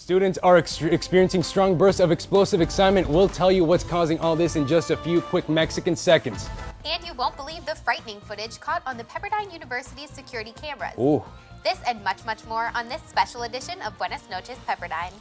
Students are experiencing strong bursts of explosive excitement. We'll tell you what's causing all this in just a few quick Mexican seconds. And you won't believe the frightening footage caught on the Pepperdine University's security cameras. Ooh. This and much, much more on this special edition of Buenas Noches, Pepperdine.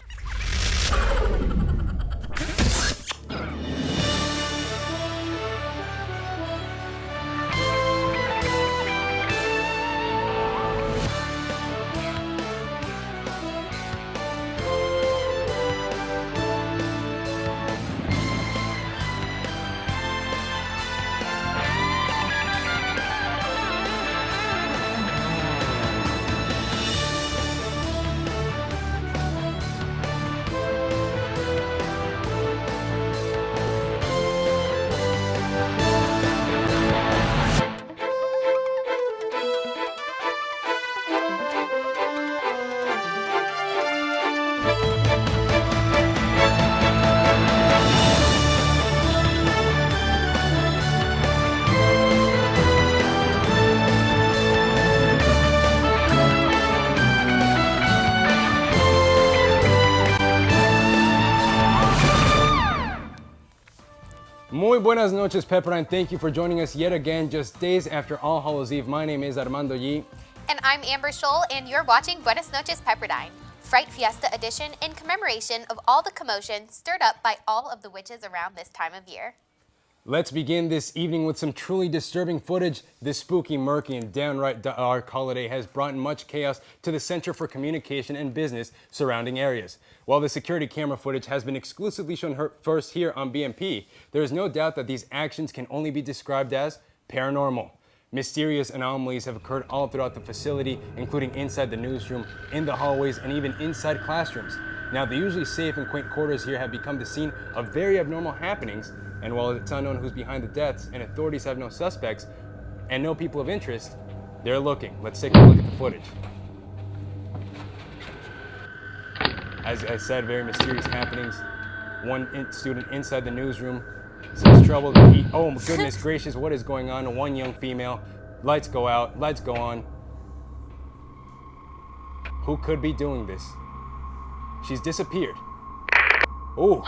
Muy buenas noches, Pepperdine. Thank you for joining us yet again, just days after All Hallows Eve. My name is Armando Yee. And I'm Amber Scholl, and you're watching Buenas Noches, Pepperdine, Fright Fiesta edition in commemoration of all the commotion stirred up by all of the witches around this time of year. Let's begin this evening with some truly disturbing footage. This spooky, murky, and downright dark holiday has brought much chaos to the Center for Communication and Business surrounding areas. While the security camera footage has been exclusively shown first here on BMP, there is no doubt that these actions can only be described as paranormal. Mysterious anomalies have occurred all throughout the facility, including inside the newsroom, in the hallways, and even inside classrooms. Now, the usually safe and quaint quarters here have become the scene of very abnormal happenings, and while it's unknown who's behind the deaths and authorities have no suspects and no people of interest, they're looking. Let's take a look at the footage. As I said, very mysterious happenings. One student inside the newsroom sees trouble. Oh my goodness gracious, what is going on? One young female. Lights go out, lights go on. Who could be doing this? She's disappeared. Oh,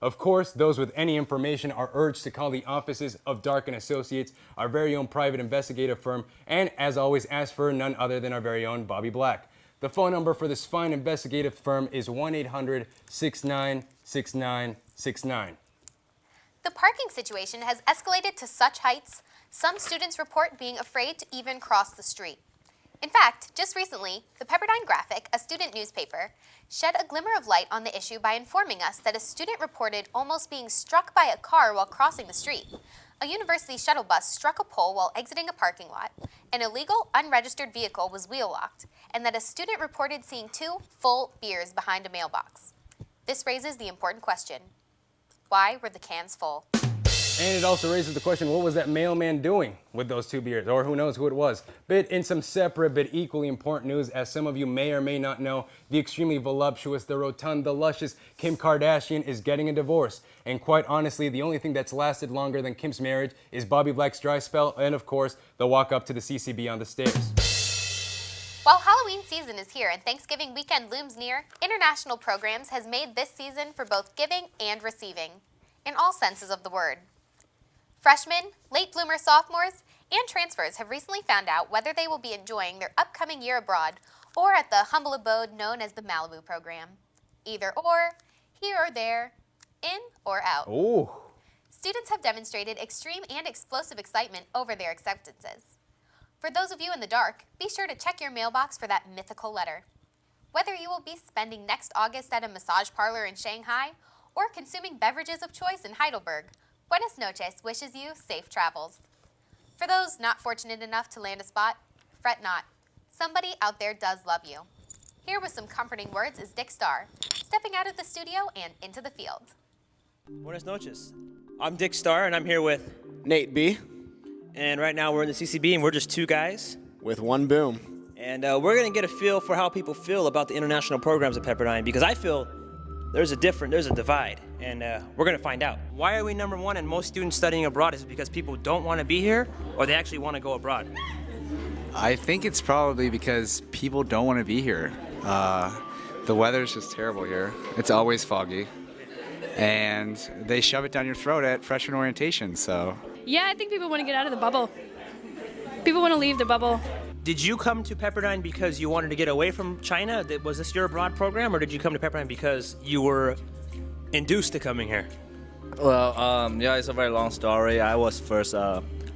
Of course, those with any information are urged to call the offices of Dark & Associates, our very own private investigative firm, and as always, ask for none other than our very own Bobby Black. The phone number for this fine investigative firm is 1-800-696969. The parking situation has escalated to such heights, some students report being afraid to even cross the street. In fact, just recently, the Pepperdine Graphic, a student newspaper, shed a glimmer of light on the issue by informing us that a student reported almost being struck by a car while crossing the street. A university shuttle bus struck a pole while exiting a parking lot, an illegal, unregistered vehicle was wheel-locked, and that a student reported seeing 2 full beers behind a mailbox. This raises the important question: why were the cans full? And it also raises the question, what was that mailman doing with those 2 beers? Or who knows who it was. But in some separate but equally important news, as some of you may or may not know, the extremely voluptuous, the rotund, the luscious Kim Kardashian is getting a divorce. And quite honestly, the only thing that's lasted longer than Kim's marriage is Bobby Black's dry spell and, of course, the walk up to the CCB on the stairs. While Halloween season is here and Thanksgiving weekend looms near, International Programs has made this season for both giving and receiving, in all senses of the word. Freshmen, late bloomer sophomores, and transfers have recently found out whether they will be enjoying their upcoming year abroad or at the humble abode known as the Malibu program. Either or, here or there, in or out. Ooh. Students have demonstrated extreme and explosive excitement over their acceptances. For those of you in the dark, be sure to check your mailbox for that mythical letter. Whether you will be spending next August at a massage parlor in Shanghai or consuming beverages of choice in Heidelberg, Buenas Noches wishes you safe travels. For those not fortunate enough to land a spot, fret not. Somebody out there does love you. Here with some comforting words is Dick Starr, stepping out of the studio and into the field. Buenas noches. I'm Dick Starr, and I'm here with Nate B. And right now we're in the CCB, and we're just 2 guys. With one boom. And we're going to get a feel for how people feel about the international programs at Pepperdine, because I feel there's a divide, and we're going to find out. Why are we number 1 and most students studying abroad? Is it because people don't want to be here, or they actually want to go abroad? I think it's probably because people don't want to be here. The weather's just terrible here. It's always foggy. And they shove it down your throat at freshman orientation, so. Yeah, I think people want to get out of the bubble. People want to leave the bubble. Did you come to Pepperdine because you wanted to get away from China? Was this your abroad program, or did you come to Pepperdine because you were induced to coming here? Well, yeah, it's a very long story. I was first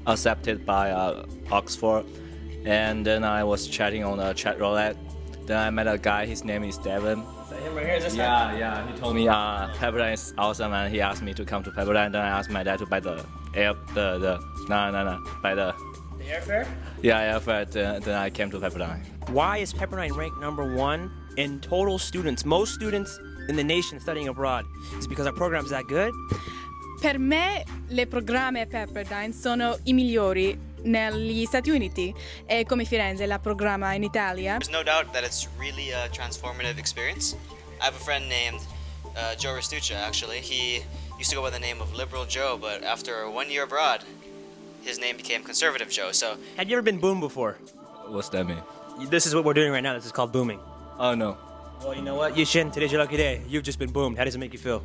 accepted by Oxford, and then I was chatting on a chat roulette. Then I met a guy, his name is Devin. Is that him right here? Is this Yeah, he told me Pepperdine is awesome, and he asked me to come to Pepperdine. Then I asked my dad to buy the airfare? Yeah, airfare. Then I came to Pepperdine. Why is Pepperdine ranked #1 in total students? Most students in the nation studying abroad. Is it because our program's that good? Per me, le programme Pepperdine sono i migliori negli Stati Uniti e come Firenze, la programma in Italia. There's no doubt that it's really a transformative experience. I have a friend named Joe Restuccia, actually. He used to go by the name of Liberal Joe, but after 1 year abroad, his name became Conservative Joe. So, Had you ever been boomed before? What's that mean? This is what we're doing right now. This is called booming. Oh no. Well, you know what? Yishin, today's your lucky day. You've just been boomed. How does it make you feel?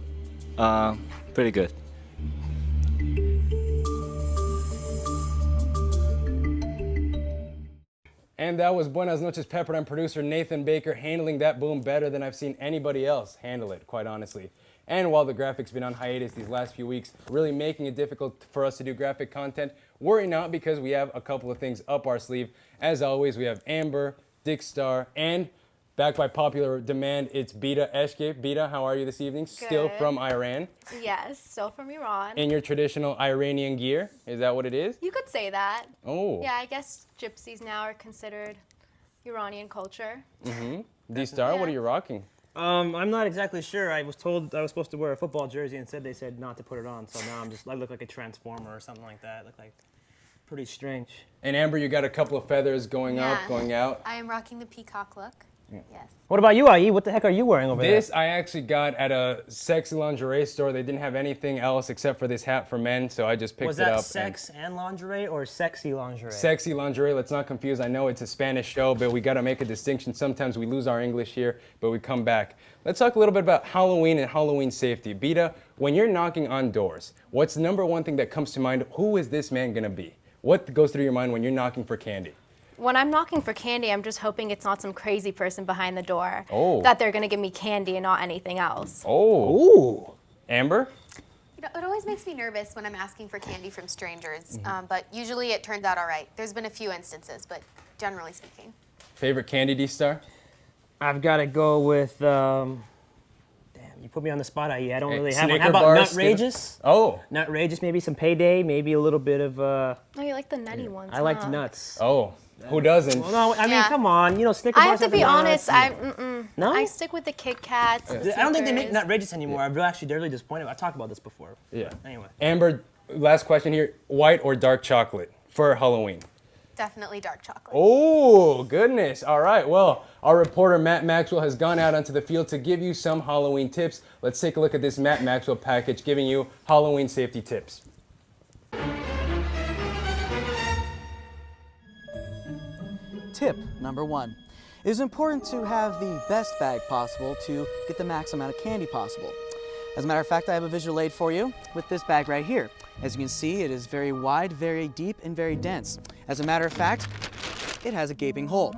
Pretty good. And that was Buenas Noches Pepperdine producer Nathan Baker handling that boom better than I've seen anybody else handle it, quite honestly. And while the graphic's been on hiatus these last few weeks, really making it difficult for us to do graphic content, worry not, because we have a couple of things up our sleeve. As always, we have Amber, Dick Star, and back by popular demand, it's Bita Eshke. Bita, how are you this evening? Still Good. from Iran. Yes, still from Iran. In your traditional Iranian gear, is that what it is? You could say that. Oh. Yeah, I guess gypsies now are considered Iranian culture. D Star, what are you rocking? I'm not exactly sure. I was told I was supposed to wear a football jersey, and they said not to put it on. So now I look like a transformer or something like that. I look like pretty strange. And Amber, you got a couple of feathers going up, Yeah. going out. I am rocking the peacock look. Yes. What about you, Ai? What the heck are you wearing over This I actually got at a sexy lingerie store. They didn't have anything else except for this hat for men, so I just there? picked Was it that up. sex and lingerie or sexy lingerie? Sexy lingerie, let's not confuse. I know it's a Spanish show, but we got to make a distinction. Sometimes we lose our English here, but we come back. Let's talk a little bit about Halloween and Halloween safety. Bita, when you're knocking on doors, what's the number one thing that comes to mind? Who is this man going to be? What goes through your mind when you're knocking for candy? When I'm knocking for candy, I'm just hoping it's not some crazy person behind the door. Oh. That they're gonna give me candy and not anything else. Oh. Ooh. Amber? You know, it always makes me nervous when I'm asking for candy from strangers, but usually it turns out all right. There's been a few instances, but generally speaking. Favorite candy, D-Star? I've got to go with. Damn, you put me on the spot, Ai. I don't really have one. How Snicker about bars, Nutrageous? Oh. Nutrageous, maybe some Payday, maybe a little bit of. Oh, you like the nutty ones, I liked huh? nuts. Oh. Who doesn't? Well, no, I mean, Yeah. come on. You know, Snicker I bars have to the be honest. nuts. No? I stick with the Kit Kats. the I don't think they make Snickers. Nutrageous anymore. I'm actually really disappointed. I talked about this before. Yeah. Anyway. Amber, last question here. White or dark chocolate for Halloween? Definitely dark chocolate. Oh, goodness. All right. Well, our reporter, Matt Maxwell, has gone out onto the field to give you some Halloween tips. Let's take a look at this Matt Maxwell package giving you Halloween safety tips. Tip number 1. It is important to have the best bag possible to get the max amount of candy possible. As a matter of fact, I have a visual aid for you with this bag right here. As you can see, it is very wide, very deep, and very dense. As a matter of fact, it has a gaping hole.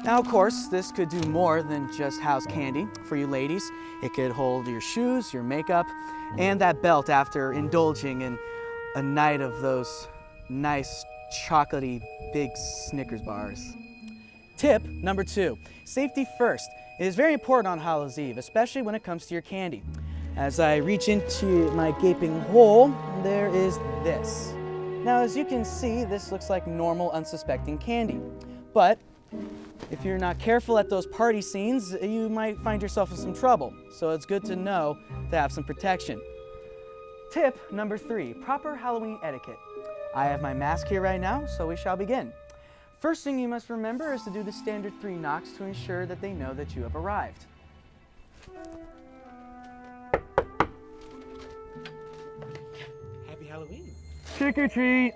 Now, of course, this could do more than just house candy for you ladies. It could hold your shoes, your makeup, and that belt after indulging in a night of those nice chocolatey big Snickers bars. Tip number 2, safety first. It is very important on Hallows Eve, especially when it comes to your candy. As I reach into my gaping hole, there is this. Now, as you can see, this looks like normal, unsuspecting candy. But if you're not careful at those party scenes, you might find yourself in some trouble. So it's good to know to have some protection. Tip number 3, proper Halloween etiquette. I have my mask here right now, so we shall begin. First thing you must remember is to do the standard 3 knocks to ensure that they know that you have arrived. Happy Halloween. Trick or treat!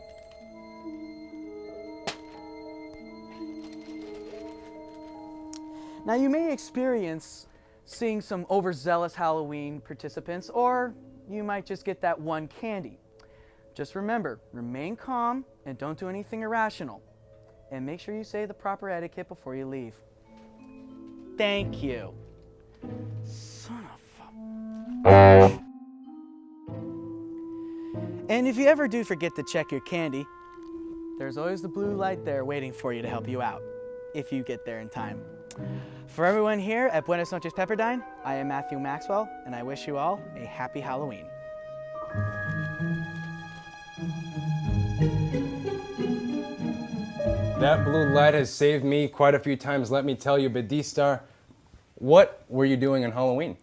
Now you may experience seeing some overzealous Halloween participants, or you might just get that one candy. Just remember, remain calm and don't do anything irrational. And make sure you say the proper etiquette before you leave. Thank you. Son of a... And if you ever do forget to check your candy, there's always the blue light there waiting for you to help you out, if you get there in time. For everyone here at Buenas Noches Pepperdine, I am Matthew Maxwell, and I wish you all a happy Halloween. That blue light has saved me quite a few times, let me tell you. But D-Star, what were you doing on Halloween?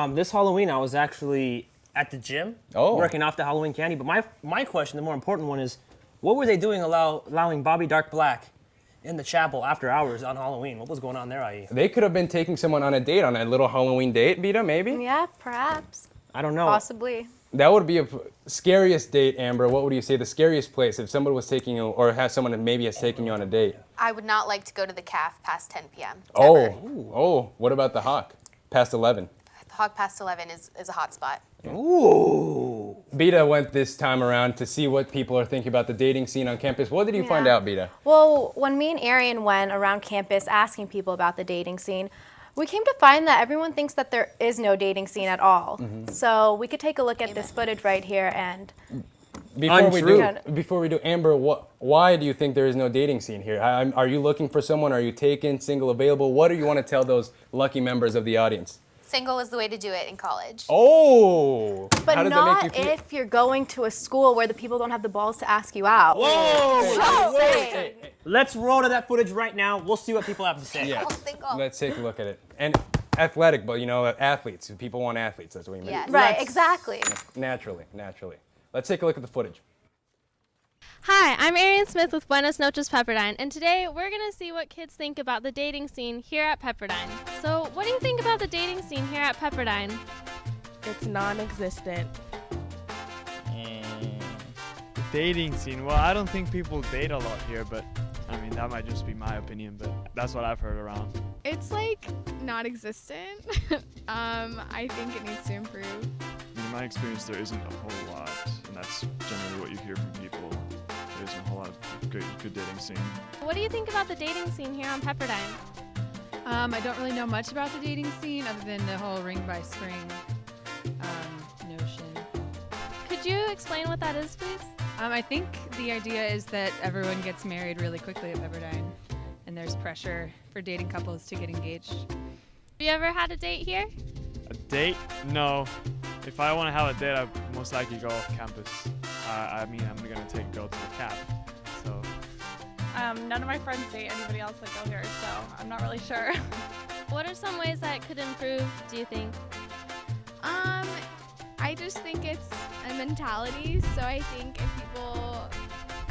This Halloween, I was actually at the gym, working off the Halloween candy. But my question, the more important one, is what were they doing allowing Bobby Dark Black in the chapel after hours on Halloween? What was going on there, IE? They could have been taking someone on a date, on a little Halloween date, Vita, maybe? Yeah, perhaps. I don't know. Possibly. That would be a scariest date, Amber. What would you say the scariest place if somebody was taking you, or has someone that maybe has taken you on a date? I would not like to go to the calf past 10 p.m. Oh, what about the Hawk? Past 11? The Hawk past 11 is a hot spot. Ooh. Beta went this time around to see what people are thinking about the dating scene on campus. What did you find out, Beta? Well, when me and Arian went around campus asking people about the dating scene, we came to find that everyone thinks that there is no dating scene at all. So we could take a look at this footage right here and... Before we do, Amber, why do you think there is no dating scene here? Are you looking for someone? Are you taken, single, available? What do you want to tell those lucky members of the audience? Single is the way to do it in college. Oh! But how does not that make you feel? if you're going to a school where the people don't have the balls to ask you out. Whoa! Hey. Let's roll to that footage right now. We'll see what people have to say. Yeah. Let's take a look at it. And athletic, but you know, athletes. People want athletes. That's what you mean. Yes. Right, exactly. Naturally. Let's take a look at the footage. Hi, I'm Arian Smith with Buenas Noches Pepperdine, and today we're going to see what kids think about the dating scene here at Pepperdine. So, what do you think about the dating scene here at Pepperdine? It's non-existent. The dating scene, well, I don't think people date a lot here, but I mean, that might just be my opinion, but that's what I've heard around. It's like non-existent. I think it needs to improve. In my experience, there isn't a whole lot, and that's generally what you hear from people. There isn't a whole lot of good dating scene. What do you think about the dating scene here on Pepperdine? I don't really know much about the dating scene other than the whole ring by spring notion. Could you explain what that is, please? I think the idea is that everyone gets married really quickly at Pepperdine, and there's pressure for dating couples to get engaged. Have you ever had a date here? A date? No. If I want to have a date, I'd most likely go off campus. I mean, I'm going to take a girl to the caf, so... None of my friends date anybody else that go here, so I'm not really sure. What are some ways that could improve, do you think? I just think it's a mentality, so I think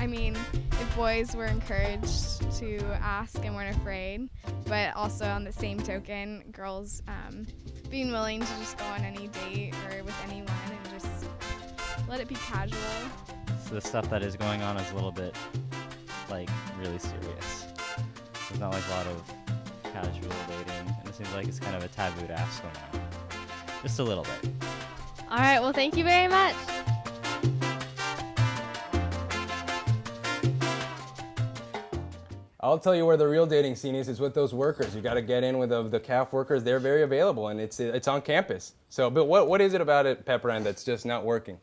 if boys were encouraged to ask and weren't afraid, but also on the same token, girls being willing to just go on any date or with anyone and just let it be casual. So the stuff that is going on is a little bit, really serious. There's not a lot of casual dating, and it seems like it's kind of a taboo to ask someone. Just a little bit. All right, well, thank you very much. I'll tell you where the real dating scene is with those workers. You got to get in with the CAF workers. They're very available, and it's on campus. So, but what is it about it, Pepperdine, that's just not working?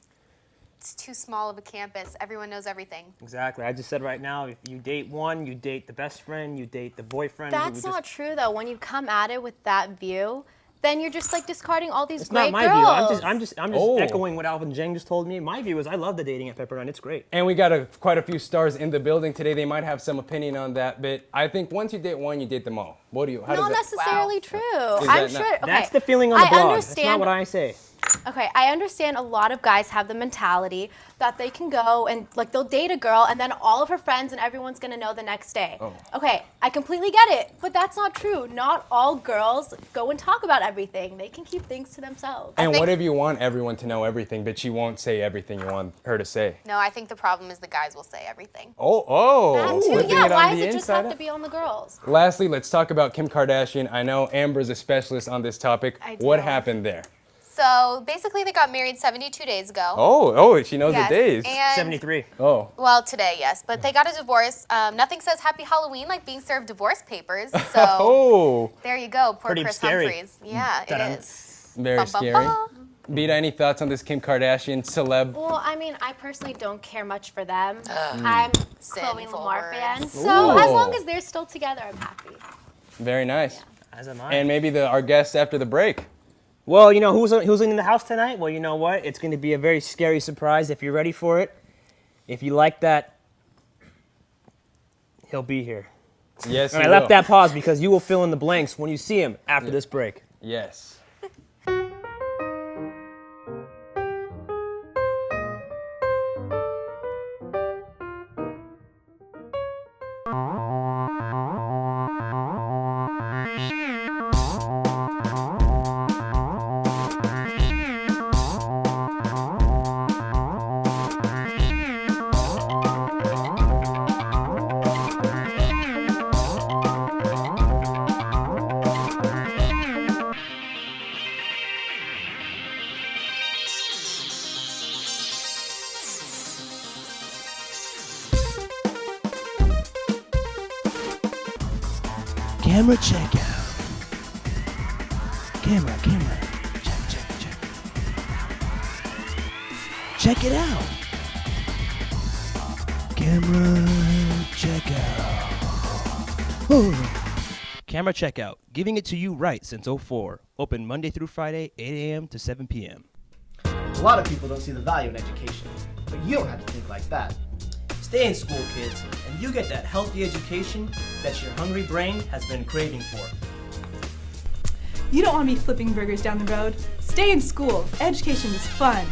It's too small of a campus. Everyone knows everything. Exactly. I just said right now, if you date one, you date the best friend, you date the boyfriend. That's not true, though. When you come at it with that view, then you're just discarding all these it's great not my girls. view. I'm just echoing what Alvin Jang just told me. My view is I love the dating at Pepperdine. It's great. And we got quite a few stars in the building today. They might have some opinion on that, but I think once you date one, you date them all. What do you? Not necessarily true. Is I'm that sure. not- Okay. That's the feeling on the blog. Understand, That's not what I say. Okay, I understand a lot of guys have the mentality that they can go and like they'll date a girl and then all of her friends and everyone's gonna know the next day. Oh. Okay, I completely get it, but that's not true. Not all girls go and talk about everything. They can keep things to themselves. And what if you want everyone to know everything, but she won't say everything you want her to say? No, I think the problem is the guys will say everything. That too, flipping yeah, it on why the does it just inside have out? to be on the girls? Lastly, let's talk about Kim Kardashian. I know Amber's a specialist on this topic. I What do. happened there? So basically, they got married 72 days ago. Oh, she knows Yes, the days. and- 73. Oh. Well, today, yes, but they got a divorce. Nothing says Happy Halloween like being served divorce papers. So Oh. there you go, poor Pretty Chris scary. Humphries. Yeah, Dun-dun. it is. Very Bum, bum, scary. bum. Beta, any thoughts on this Kim Kardashian celeb? Well, I mean, I personally don't care much for them. Mm. I'm Chloe Sinful Lamar fan, words. so Ooh. as long as they're still together, I'm happy. Very nice. As am I. And maybe our guest after the break. Well, you know who's in the house tonight? Well, you know what? It's going to be a very scary surprise if you're ready for it. If you like that, he'll be here. Yes, And he I left will. that pause because you will fill in the blanks when you see him after this break. Yes. Camera check out. Camera. Check. Check it out. Camera check out. Camera checkout. Giving it to you right since 04. Open Monday through Friday, 8 a.m. to 7 p.m. A lot of people don't see the value in education, but you don't have to think like that. Stay in school, kids, and you get that healthy education that your hungry brain has been craving for. You don't want to be flipping burgers down the road. Stay in school. Education is fun.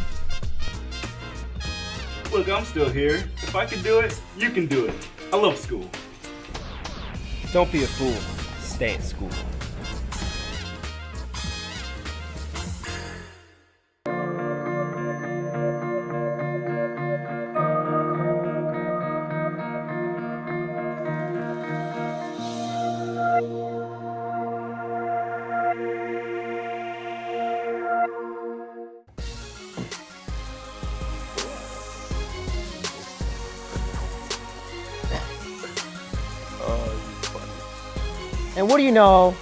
Look, I'm still here. If I can do it, you can do it. I love school. Don't be a fool. Stay in school. And what do you know?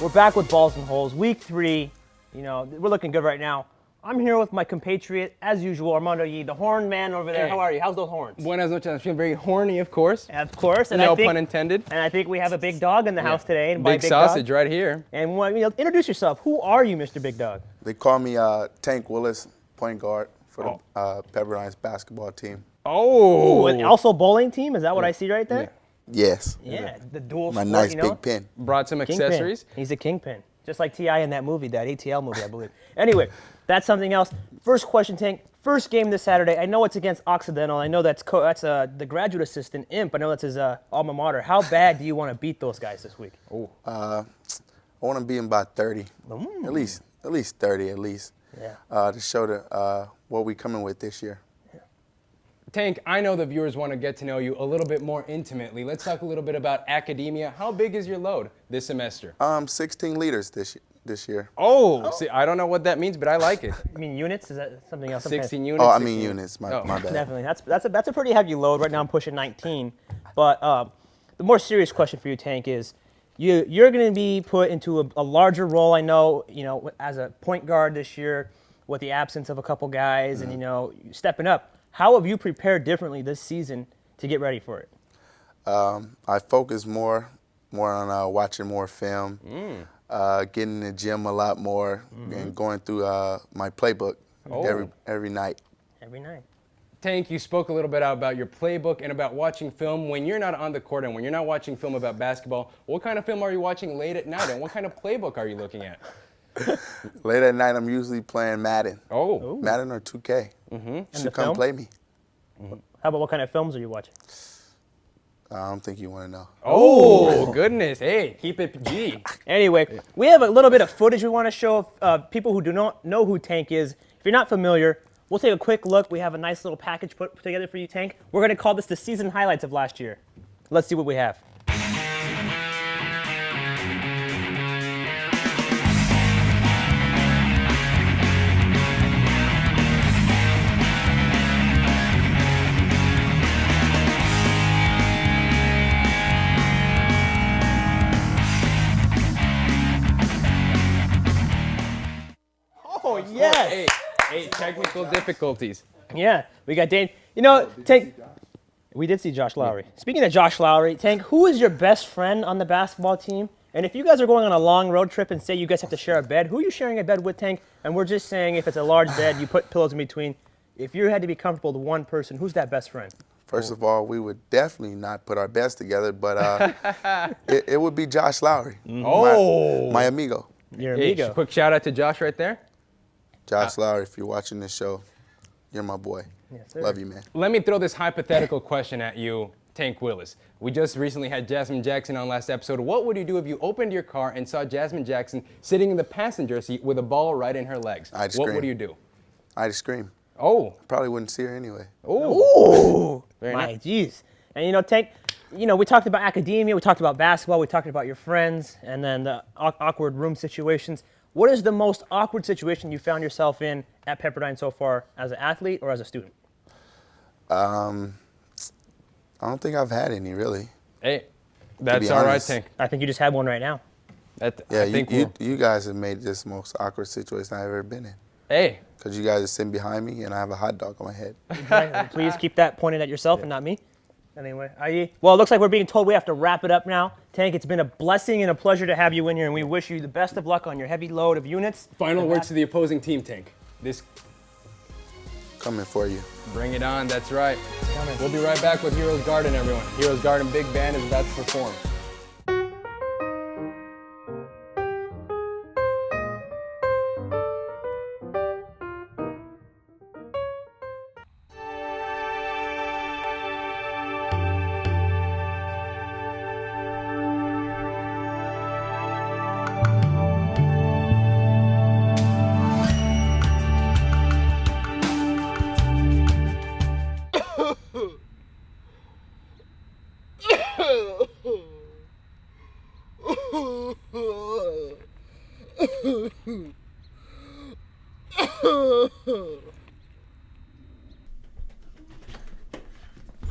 We're back with Balls and Holes, week 3. You know, we're looking good right now. I'm here with my compatriot, as usual, Armando Yee, the horn man over there. Hey. How are you? How's those horns? Buenas noches. I'm feeling very horny, of course. Of course. And No I think, pun intended. And I think we have a big dog in the Yeah. house today. And by Big big sausage dog, right here. And introduce yourself. Who are you, Mr. Big Dog? They call me Tank Willis, point guard for the Pepperdine's basketball team. Ooh, and also bowling team? Is that what I see right there? Yes. Yeah, the dual My sport, nice you know? big pin. Brought some Kingpin. accessories. He's a kingpin, just like T.I. in that movie, that ATL movie, I believe. Anyway, that's something else. First question, Tank. First game this Saturday. I know it's against Occidental. I know that's the graduate assistant, Imp. I know that's his alma mater. How bad do you want to beat those guys this week? I want to be in about 30, at least 30 at least, to show what we coming with this year. Tank, I know the viewers want to get to know you a little bit more intimately. Let's talk a little bit about academia. How big is your load this semester? 16 leaders this year. Oh, see, I don't know what that means, but I like it. You mean units? Is that something else? 16 units? Oh, I mean units. My bad. Definitely. That's a pretty heavy load. Right now I'm pushing 19. But the more serious question for you, Tank, is you're going to be put into a larger role. I know, as a point guard this year with the absence of a couple guys and, stepping up. How have you prepared differently this season to get ready for it? I focus more on watching more film, getting in the gym a lot more, and going through my playbook every night. Every night. Tank, you spoke a little bit about your playbook and about watching film. When you're not on the court and when you're not watching film about basketball, what kind of film are you watching late at night and what kind of playbook are you looking at? Late at night, I'm usually playing Madden. Oh. Madden or 2K. And Should the come film? play me. How about what kind of films are you watching? I don't think you want to know. Oh, goodness. Hey, keep it G. Anyway, we have a little bit of footage we want to show people who do not know who Tank is. If you're not familiar, we'll take a quick look. We have a nice little package put together for you, Tank. We're going to call this the season highlights of last year. Let's see what we have. Oh, yes. Hey, technical difficulties. Yeah, we got Dane. You know, Tank, we did see Josh Lowry. Speaking of Josh Lowry, Tank, who is your best friend on the basketball team? And if you guys are going on a long road trip and say you guys have to share a bed, who are you sharing a bed with, Tank? And we're just saying if it's a large bed, you put pillows in between. If you had to be comfortable with one person, who's that best friend? First of all, we would definitely not put our beds together, but it would be Josh Lowry. Oh. My amigo. Your Hey, amigo. quick shout out to Josh right there. Josh Lowry, if you're watching this show, you're my boy. Yes, sir. Love you, man. Let me throw this hypothetical question at you, Tank Willis. We just recently had Jasmine Jackson on last episode. What would you do if you opened your car and saw Jasmine Jackson sitting in the passenger seat with a ball right in her legs? I'd What scream. would you do? I'd scream. Oh. Probably wouldn't see her anyway. Ooh. Very My nice. jeez. And you know, Tank, you know, we talked about academia, we talked about basketball, we talked about your friends, and then the awkward room situations. What is the most awkward situation you found yourself in at Pepperdine so far as an athlete or as a student? I don't think I've had any, really. Hey, that's all right, Tank. I think you just had one right now. Yeah, I think you guys have made this the most awkward situation I've ever been in. Hey. Because you guys are sitting behind me and I have a hot dog on my head. Exactly. Please keep that pointed at yourself and not me. Anyway, well, it looks like we're being told we have to wrap it up now. Tank, it's been a blessing and a pleasure to have you in here, and we wish you the best of luck on your heavy load of units. Final words to the opposing team, Tank. This Coming for you. Bring it on, that's right. We'll be right back with Heroes Garden, everyone. Heroes Garden Big Band is about to perform.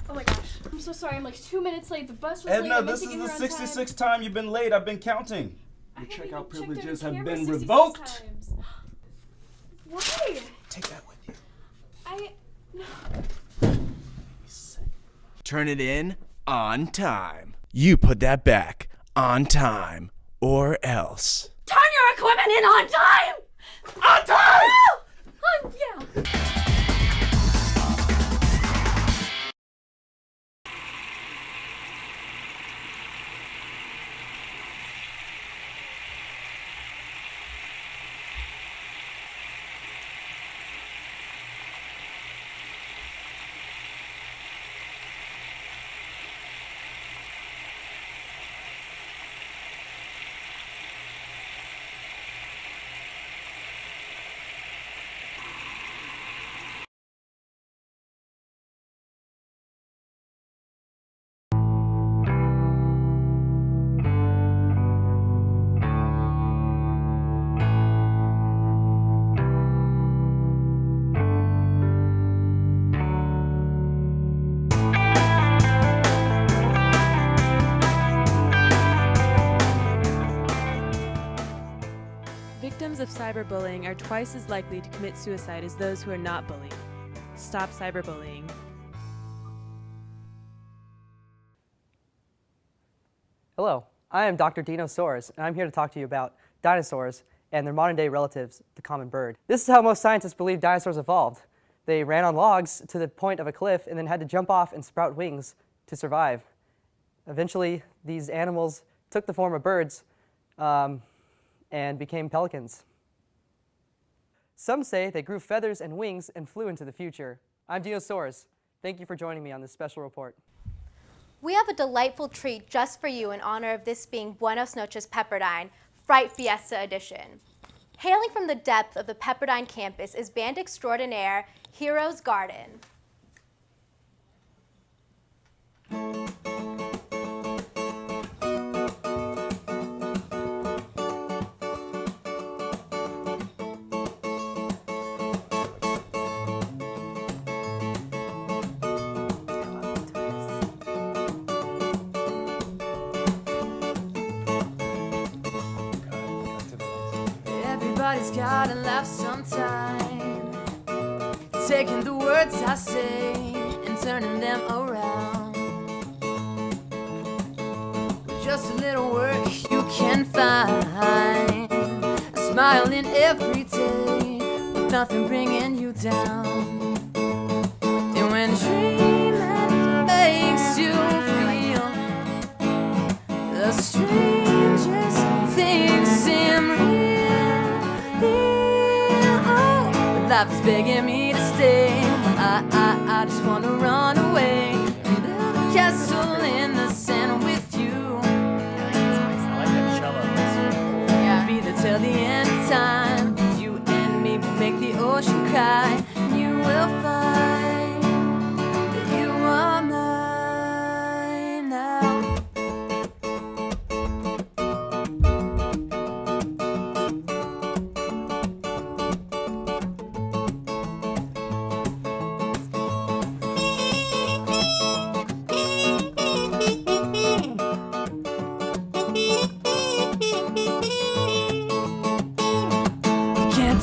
Oh my gosh, I'm so sorry. I'm like 2 minutes late. The bus was late. I Edna, meant this to is get the here on 66th time you've been late. I've been counting. Your haven't checkout even checked privileges every have camera been 66 revoked. times. Why? Take that with you. No. Turn it in on time. You put that back on time or else. Turn your equipment in on time! On time! Yeah. Victims of cyberbullying are twice as likely to commit suicide as those who are not bullied. Stop cyberbullying. Hello, I am Dr. Dino Soares, and I'm here to talk to you about dinosaurs and their modern-day relatives, the common bird. This is how most scientists believe dinosaurs evolved. They ran on logs to the point of a cliff and then had to jump off and sprout wings to survive. Eventually, these animals took the form of birds and became pelicans. Some say they grew feathers and wings and flew into the future. I'm Dino Soares. Thank you for joining me on this special report. We have a delightful treat just for you in honor of this being Buenas Noches Pepperdine, Fright Fiesta Edition. Hailing from the depth of the Pepperdine campus is band extraordinaire Heroes Garden. Everybody's gotta laugh sometime, taking the words I say and turning them around. With just a little work you can find, a smiling every day with nothing bringing you down. And when dreaming makes you feel the strangest things seem real. Life is begging me to stay. I just wanna run away and build a castle in the sand with you. I like that cello. Yeah. Be there till the end of time. You and me will make the ocean cry. You will find that you are mine now.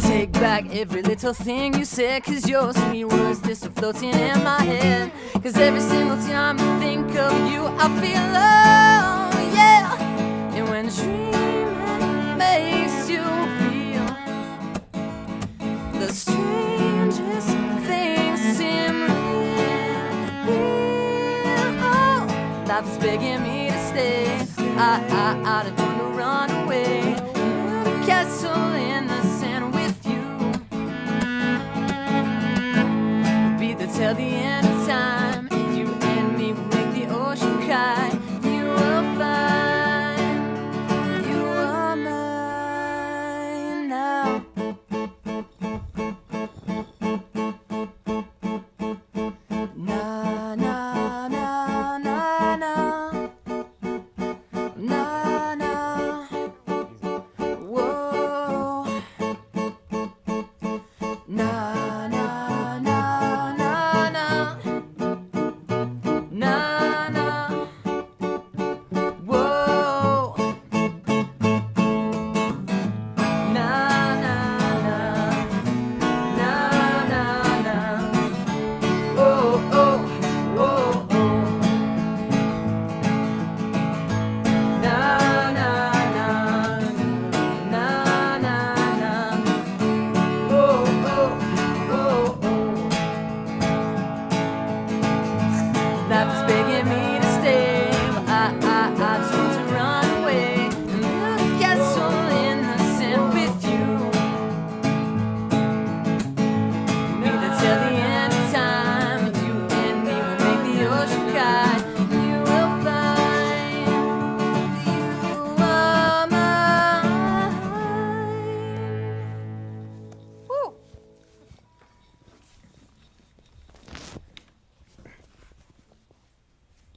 Take back every little thing you said, 'cause your sweet words just are floating in my head. 'Cause every single time I think of you, I feel love, yeah. And when dreaming makes you feel the strangest things seem real. Oh, life is begging me to stay. I don't want to run away. Castle in the sand with till the end of time, and you and me will make the ocean cry. You will find you are mine now. Na na na na na na na. Whoa. Na.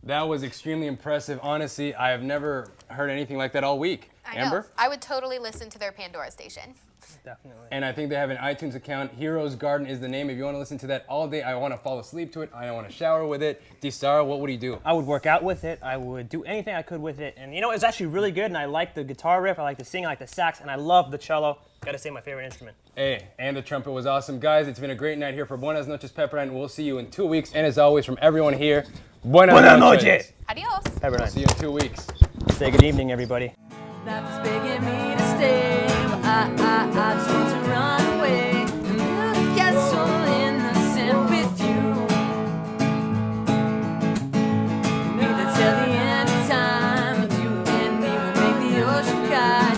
That was extremely impressive. Honestly, I have never heard anything like that all week. I Amber? know. I would totally listen to their Pandora station. Definitely. And I think they have an iTunes account. Heroes Garden is the name. If you want to listen to that all day, I want to fall asleep to it. I want to shower with it. Disara, what would you do? I would work out with it. I would do anything I could with it. And you know, it's actually really good. And I like the guitar riff. I like the singing. I like the sax. And I love the cello. Gotta say, my favorite instrument. Hey, and the trumpet was awesome. Guys, it's been a great night here for Buenas Noches Pepperdine. We'll see you in 2 weeks. And as always, from everyone here, Buenas Noches. Adios. Pepperdine. We'll see you in 2 weeks. Say good evening, everybody. Life is begging me to stay, but I just want to run away and build a castle in the sand with you. Be there till the end of time, you and me will make the ocean cry.